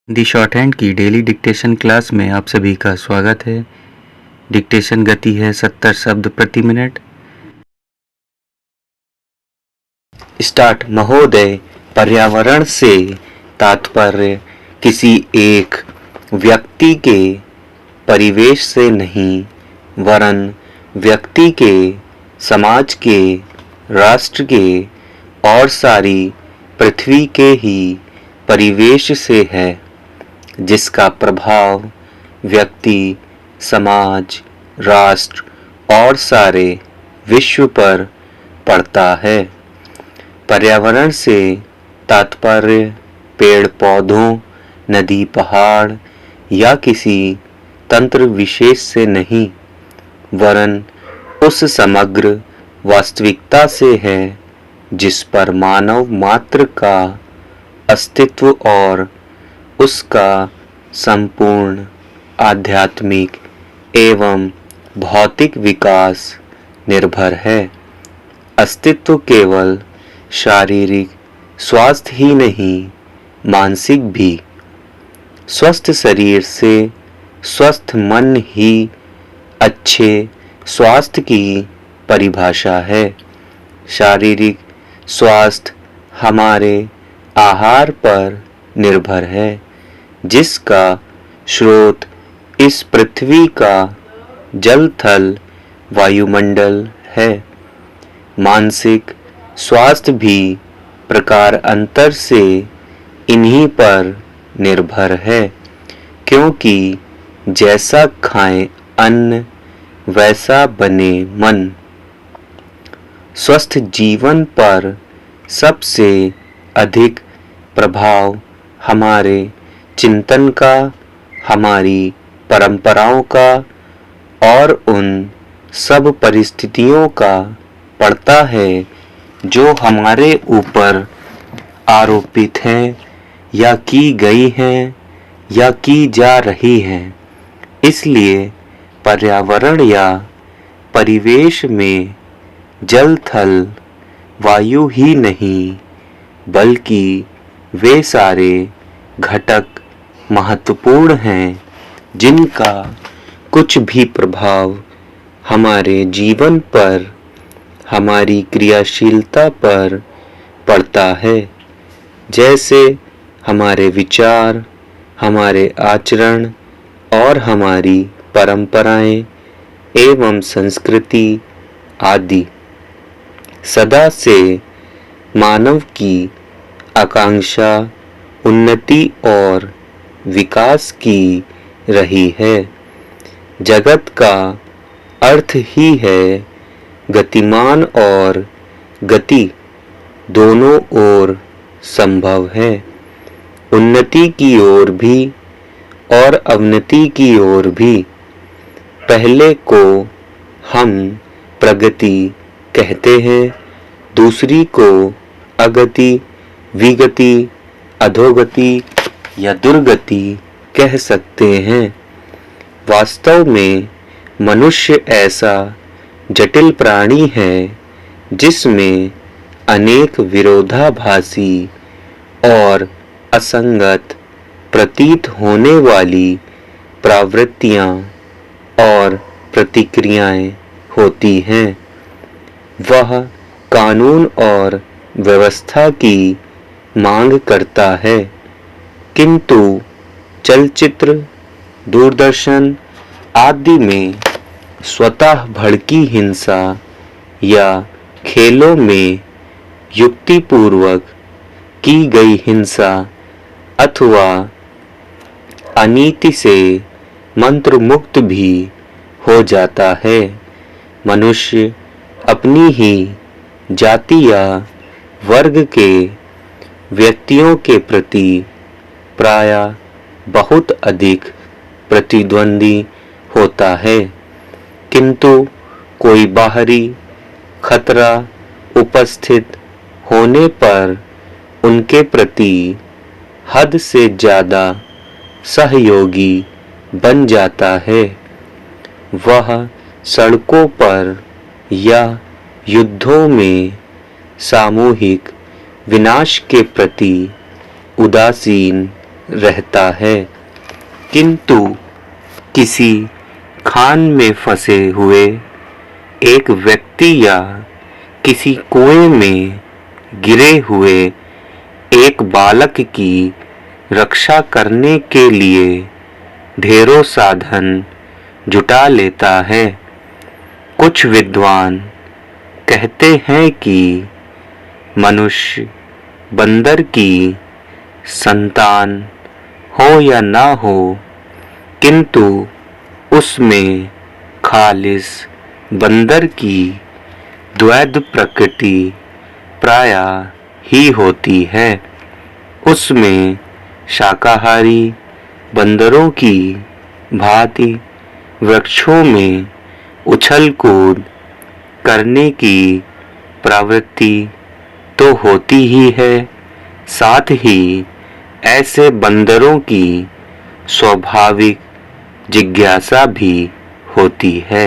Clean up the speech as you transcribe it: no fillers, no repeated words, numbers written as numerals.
दी short hand की daily dictation class में आप सभी का स्वागत है। डिक्टेशन गति है 70 शब्द प्रति मिनट। स्टार्ट। महोदय, पर्यावरण से तात्पर्य किसी एक व्यक्ति के परिवेश से नहीं, वरन व्यक्ति के, समाज के, राष्ट्र के और सारी पृथ्वी के ही परिवेश से है, जिसका प्रभाव व्यक्ति, समाज, राष्ट्र और सारे विश्व पर पड़ता है। पर्यावरण से तात्पर्य पेड़ पौधों, नदी पहाड़ या किसी तंत्र विशेष से नहीं, वरन उस समग्र वास्तविकता से है जिस पर मानव मात्र का अस्तित्व और उसका संपूर्ण आध्यात्मिक एवं भौतिक विकास निर्भर है। अस्तित्व केवल शारीरिक स्वास्थ्य ही नहीं, मानसिक भी। स्वस्थ शरीर से स्वस्थ मन ही अच्छे स्वास्थ्य की परिभाषा है। शारीरिक स्वास्थ्य हमारे आहार पर निर्भर है, जिसका स्रोत इस पृथ्वी का जल थल वायुमंडल है। मानसिक स्वास्थ्य भी प्रकार अंतर से इन्हीं पर निर्भर है, क्योंकि जैसा खाएं अन्न वैसा बने मन। स्वस्थ जीवन पर सबसे अधिक प्रभाव हमारे चिंतन का, हमारी परंपराओं का और उन सब परिस्थितियों का पड़ता है जो हमारे ऊपर आरोपित हैं या की गई हैं या की जा रही हैं। इसलिए पर्यावरण या परिवेश में जल थल वायु ही नहीं, बल्कि वे सारे घटक महत्वपूर्ण हैं जिनका कुछ भी प्रभाव हमारे जीवन पर, हमारी क्रियाशीलता पर पड़ता है। जैसे हमारे विचार, हमारे आचरण और हमारी परंपराएं एवं संस्कृति आदि। सदा से मानव की आकांक्षा उन्नति और विकास की रही है। जगत का अर्थ ही है गतिमान और गति दोनों ओर संभव है। उन्नति की ओर भी और अवनति की ओर भी। पहले को हम प्रगति कहते हैं, दूसरी को अगति, विगति, अधोगति या दुर्गति कह सकते हैं। वास्तव में मनुष्य ऐसा जटिल प्राणी है जिसमें अनेक विरोधाभासी और असंगत प्रतीत होने वाली प्रवृत्तियां और प्रतिक्रियाएं होती हैं। वह कानून और व्यवस्था की मांग करता है, किंतु चलचित्र, दूरदर्शन आदि में स्वतः भड़की हिंसा या खेलों में युक्तिपूर्वक की गई हिंसा अथवा अनीति से मंत्रमुग्ध भी हो जाता है। मनुष्य अपनी ही जाति या वर्ग के व्यक्तियों के प्रति प्रायः बहुत अधिक प्रतिद्वंदी होता है, किंतु कोई बाहरी खतरा उपस्थित होने पर उनके प्रति हद से ज्यादा सहयोगी बन जाता है। वह सड़कों पर या युद्धों में सामूहिक विनाश के प्रति उदासीन रहता है, किंतु किसी खान में फंसे हुए एक व्यक्ति या किसी कुएं में गिरे हुए एक बालक की रक्षा करने के लिए ढेरों साधन जुटा लेता है। कुछ विद्वान कहते हैं कि मनुष्य बंदर की संतान हो या ना हो, किंतु उसमें खालिस बंदर की द्वैध प्रकृति प्रायः ही होती है। उसमें शाकाहारी बंदरों की भांति वृक्षों में उछल कूद करने की प्रवृत्ति तो होती ही है, साथ ही ऐसे बंदरों की स्वाभाविक जिज्ञासा भी होती है।